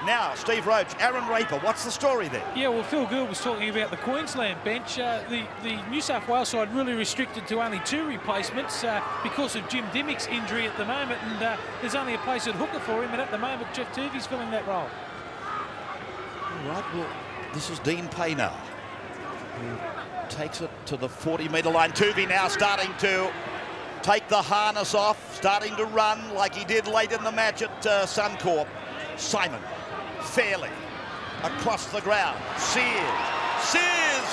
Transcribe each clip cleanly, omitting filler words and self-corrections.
Now, Steve Roach, Aaron Raper, what's the story there? Yeah, well, Phil Gould was talking about the Queensland bench. The New South Wales side really restricted to only 2 replacements because of Jim Dimmick's injury at the moment, and there's only a place at hooker for him, and at the moment Jeff Tuvey's filling that role. All right, well, this is Dean Payne, who takes it to the 40-metre line. Tuvey now starting to take the harness off, starting to run like he did late in the match at Suncorp. Simon, fairly, across the ground. Sears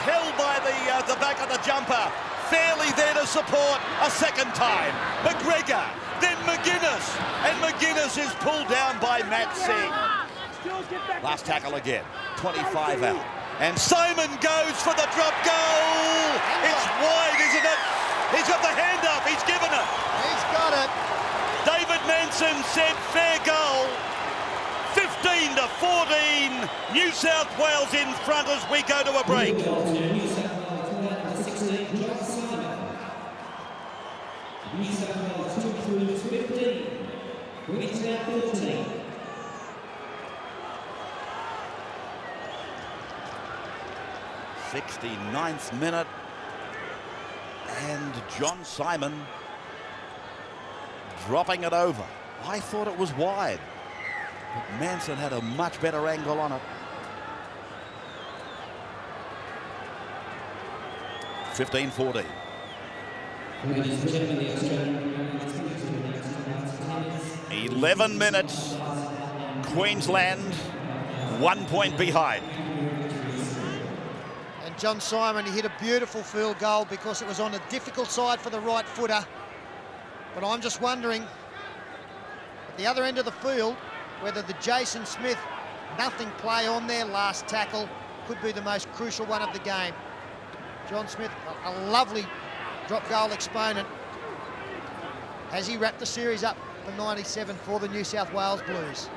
held by the back of the jumper. Fairly there to support a second time. McGregor, then McGuinness. And McGuinness is pulled down by Matt Singh. Last tackle again, 25 out. And Simon goes for the drop goal. It's wide, isn't it? He's got the hand up. He's given it. He's got it. David Manson said fair goal. 15 to 14. New South Wales in front as we go to a break. New South Wales 2 through 15. Queensland 14. 69th minute, and John Simon dropping it over. I thought it was wide, but Manson had a much better angle on it. 15-14. 11 minutes. Queensland 1 point behind. And John Simon, he hit a beautiful field goal because it was on a difficult side for the right footer. But I'm just wondering, at the other end of the field, whether the Jason Smith nothing play on their last tackle could be the most crucial one of the game. John Smith, a lovely drop goal exponent. Has he wrapped the series up for 97 for the New South Wales Blues?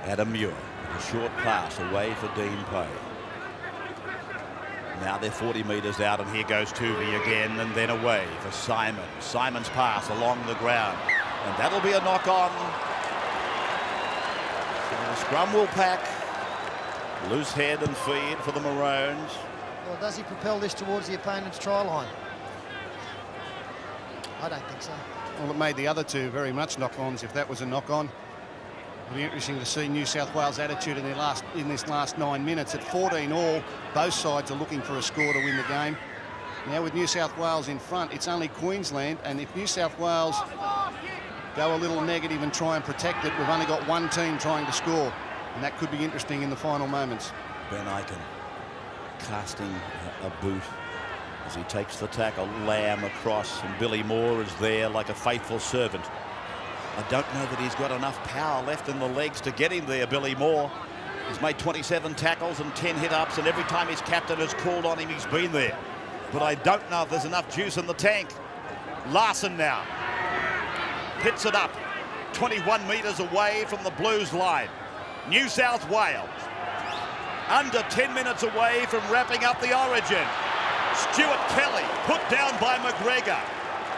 Adam Muir, a short pass away for Dean Payne. Now they're 40 metres out, and here goes Tuvey again, and then away for Simon. Simon's pass along the ground, and that'll be a knock-on. So the scrum will pack. Loose head and feed for the Maroons. Well, does he propel this towards the opponent's try line? I don't think so. Well, it made the other two very much knock-ons if that was a knock-on. It'll be interesting to see New South Wales' attitude in this last 9 minutes. At 14 all, both sides are looking for a score to win the game. Now with New South Wales in front, it's only Queensland, and if New South Wales go a little negative and try and protect it, we've only got one team trying to score, and that could be interesting in the final moments. Ben Aiken casting a boot as he takes the tackle. Lamb across, and Billy Moore is there like a faithful servant. I don't know that he's got enough power left in the legs to get him there, Billy Moore. He's made 27 tackles and 10 hit-ups, and every time his captain has called on him, he's been there. But I don't know if there's enough juice in the tank. Larson now pits it up, 21 metres away from the Blues line. New South Wales under 10 minutes away from wrapping up the Origin. Stuart Kelly put down by McGregor.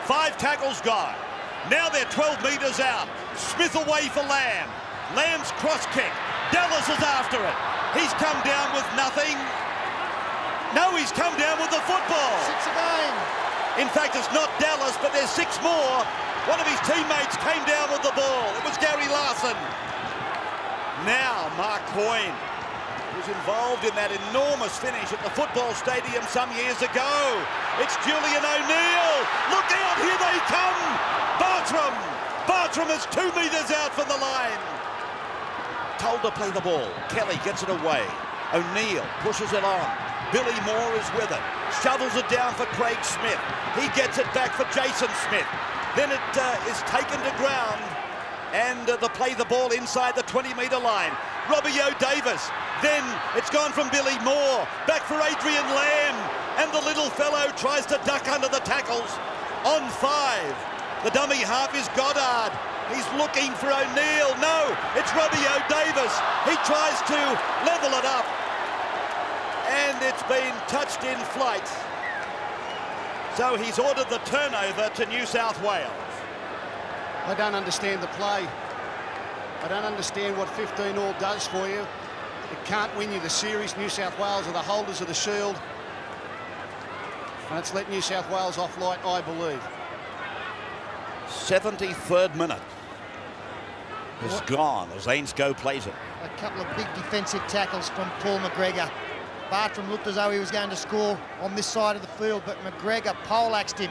5 tackles gone. Now they're 12 metres out. Smith away for Lamb. Lamb's cross kick. Dallas is after it. He's come down with nothing. No, he's come down with the football. 6 again. In fact, it's not Dallas, but there's 6 more. One of his teammates came down with the ball. It was Gary Larson. Now Mark Coyne was involved in that enormous finish at the football stadium some years ago. It's Julian O'Neill. Look out, here they come. Bartram is 2 metres out from the line. Told to play the ball. Kelly gets it away. O'Neill pushes it on. Billy Moore is with it. Shovels it down for Craig Smith. He gets it back for Jason Smith. Then it is taken to ground, and they play the ball inside the 20-metre line. Robbie O'Davis. Then it's gone from Billy Moore. Back for Adrian Lamb. And the little fellow tries to duck under the tackles. On 5. The dummy half is Goddard. He's looking for O'Neill. No, it's Robbie O'Davis. He tries to level it up. And it's been touched in flight. So he's ordered the turnover to New South Wales. I don't understand the play. I don't understand what 15 all does for you. It can't win you the series. New South Wales are the holders of the shield. And it's let New South Wales off light, I believe. 73rd minute has gone as Ainscough plays it. A couple of big defensive tackles from Paul McGregor. Bartram looked as though he was going to score on this side of the field, but McGregor poleaxed him.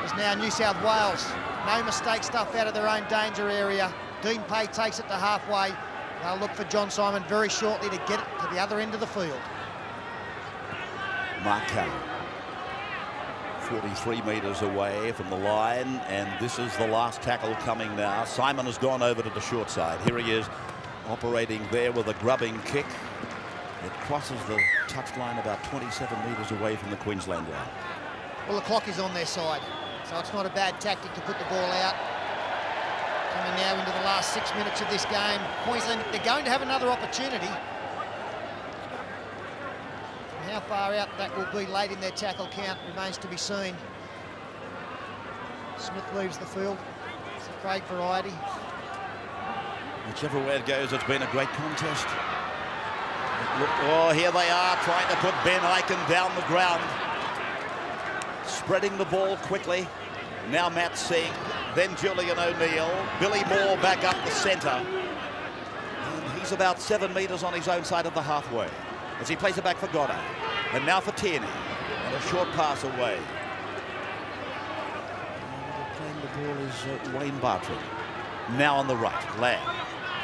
As now New South Wales, no mistake stuff out of their own danger area. Dean Pay takes it to halfway. They'll look for John Simon very shortly to get it to the other end of the field. Mark Carroll, 43 metres away from the line, and this is the last tackle coming now. Simon has gone over to the short side. Here he is, operating there with a grubbing kick. It crosses the touchline about 27 metres away from the Queensland line. Well, the clock is on their side, so it's not a bad tactic to put the ball out. Coming now into the last 6 minutes of this game. Queensland, they're going to have another opportunity. How far out that will be late in their tackle count remains to be seen. Smith leaves the field. It's a Craig variety. Whichever way it goes, it's been a great contest. Look, oh, here they are trying to put Ben Ikin down the ground. Spreading the ball quickly. Now Matt Singh, then Julian O'Neill. Billy Moore back up the centre. And he's about 7 metres on his own side of the halfway as he plays it back for Goddard. And now for Tierney. And a short pass away. And playing the ball is Wayne Bartram. Now on the right, Lamb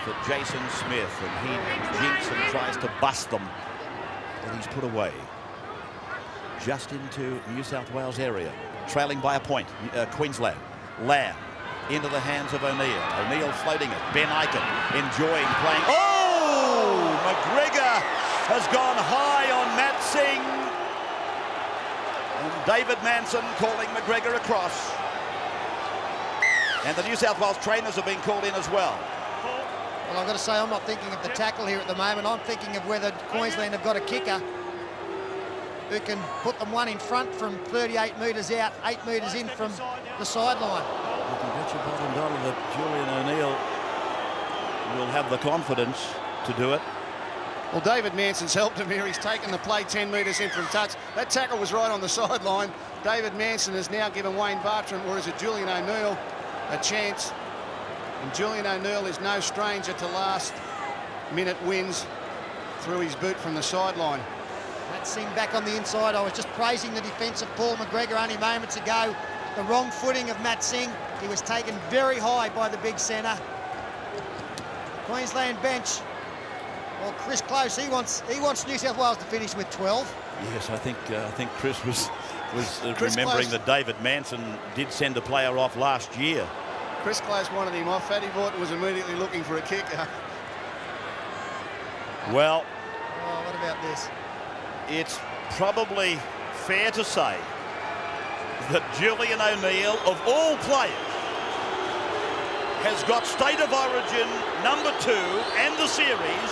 for Jason Smith. And he jinks and tries to bust them. But he's put away. Just into New South Wales area. Trailing by a point, Queensland. Lamb into the hands of O'Neill. O'Neill floating it. Ben Ikin enjoying playing. Oh! McGregor has gone high on Matt Singh. And David Manson calling McGregor across. And the New South Wales trainers have been called in as well. Well, I've got to say, I'm not thinking of the tackle here at the moment. I'm thinking of whether Queensland have got a kicker who can put them one in front from 38 metres out, 8 metres in from the sideline. You can bet your bottom dollar that Julian O'Neill will have the confidence to do it. Well, David Manson's helped him here. He's taken the play 10 metres in from touch. That tackle was right on the sideline. David Manson has now given Wayne Bartram, or is it Julian O'Neill, a chance. And Julian O'Neill is no stranger to last-minute wins through his boot from the sideline. Matt Singh back on the inside. I was just praising the defence of Paul McGregor only moments ago. The wrong footing of Matt Singh. He was taken very high by the big centre. Queensland bench. Well, Chris Close, he wants New South Wales to finish with 12. Yes, I think Chris was Chris remembering Close. that David Manson did send a player off last year. Chris Close wanted him off. Fatty Borton was immediately looking for a kicker. Well, oh, what about this? It's probably fair to say that Julian O'Neill, of all players, has got State of Origin #2 and the series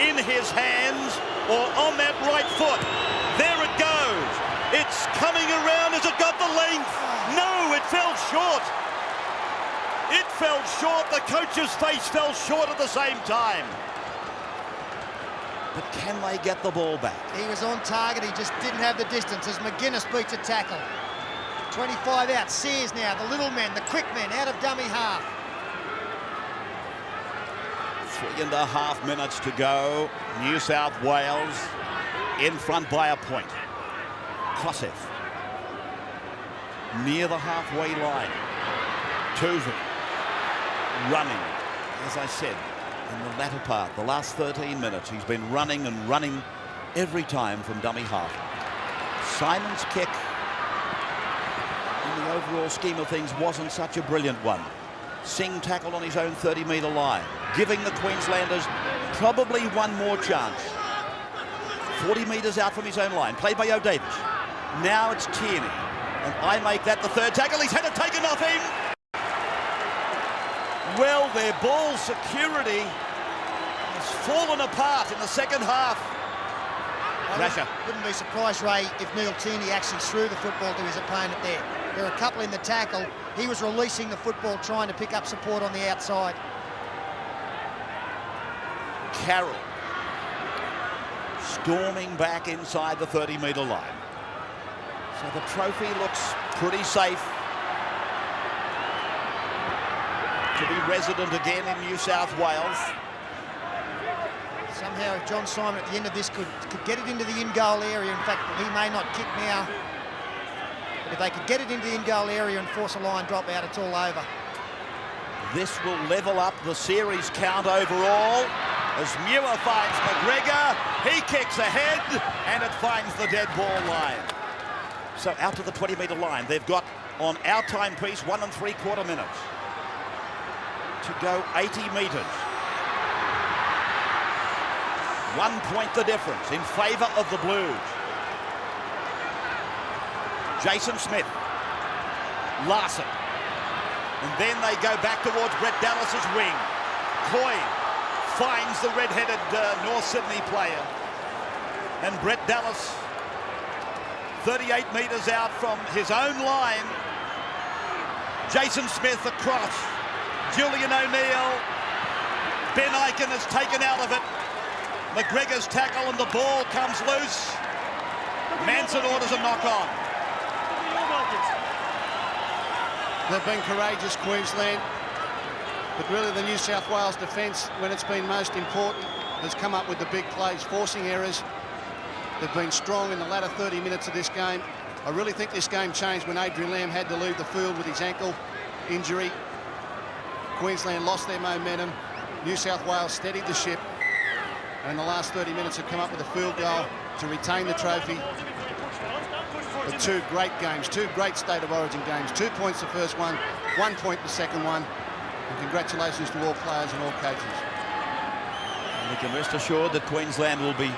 in his hands or on that right foot. There it goes. It's coming around. Has it got the length? No, it fell short. It fell short. The coach's face fell short at the same time. But can they get the ball back? He was on target. He just didn't have the distance as McGuinness beats a tackle. 25 out. Sears now, the little men, the quick men, out of dummy half. 3.5 minutes to go. New South Wales in front by a point. Kosef near the halfway line. Tuvan running, as I said, in the latter part, the last 13 minutes. He's been running and running every time from dummy half. Simon's kick, in the overall scheme of things, wasn't such a brilliant one. Singh tackled on his own 30-metre line, giving the Queenslanders probably one more chance. 40 metres out from his own line, played by O'Davis. Now it's Tierney, and I make that the third tackle. He's had it taken off him. Well, their ball security has fallen apart in the second half. I wouldn't be surprised, Ray, if Neil Tierney actually threw the football to his opponent there. There are a couple in the tackle. He was releasing the football, trying to pick up support on the outside. Carroll storming back inside the 30-metre line. So the trophy looks pretty safe to be resident again in New South Wales. Somehow, if John Simon at the end of this could get it into the in-goal area, in fact, he may not kick now, but if they could get it into the in-goal area and force a line drop out, it's all over. This will level up the series count overall as Muir finds McGregor. He kicks ahead and it finds the dead ball line. So out to the 20-metre line. They've got on our timepiece 1 3/4 minutes to go 80 metres. 1 point the difference in favour of the Blues. Jason Smith, Larson, and then they go back towards Brett Dallas's wing. Coyne finds the red-headed North Sydney player, and Brett Dallas 38 metres out from his own line. Jason Smith across. Julian O'Neill. Ben Ikin is taken out of it. McGregor's tackle and the ball comes loose. Manson orders a knock-on. They've been courageous, Queensland, but really the New South Wales defence, when it's been most important, has come up with the big plays, forcing errors. They've been strong in the latter 30 minutes of this game. I really think this game changed when Adrian Lamb had to leave the field with his ankle injury. Queensland lost their momentum. New South Wales steadied the ship, and in the last 30 minutes have come up with a field goal to retain the trophy. But 2 great games, 2 great State of Origin games. 2 points the first one, 1 point the second one. And congratulations to all players and all coaches. And we can rest assured that Queensland will be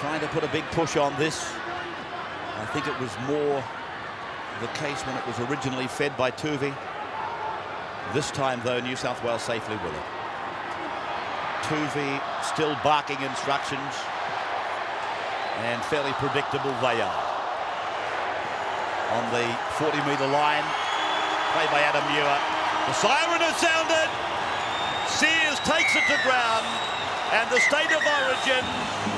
trying to put a big push on this. I think it was more the case when it was originally fed by Tuvey. This time, though, New South Wales safely with it. Tuvey still barking instructions, and fairly predictable they are. On the 40-metre line, played by Adam Muir. The siren has sounded. Sears takes it to ground, and the State of Origin,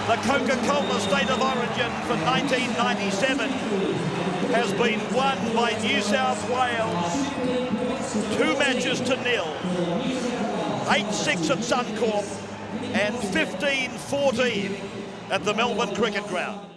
the Coca-Cola State of Origin for 1997, has been won by New South Wales 2 matches to 0. 8-6 at Suncorp and 15-14 at the Melbourne Cricket Ground.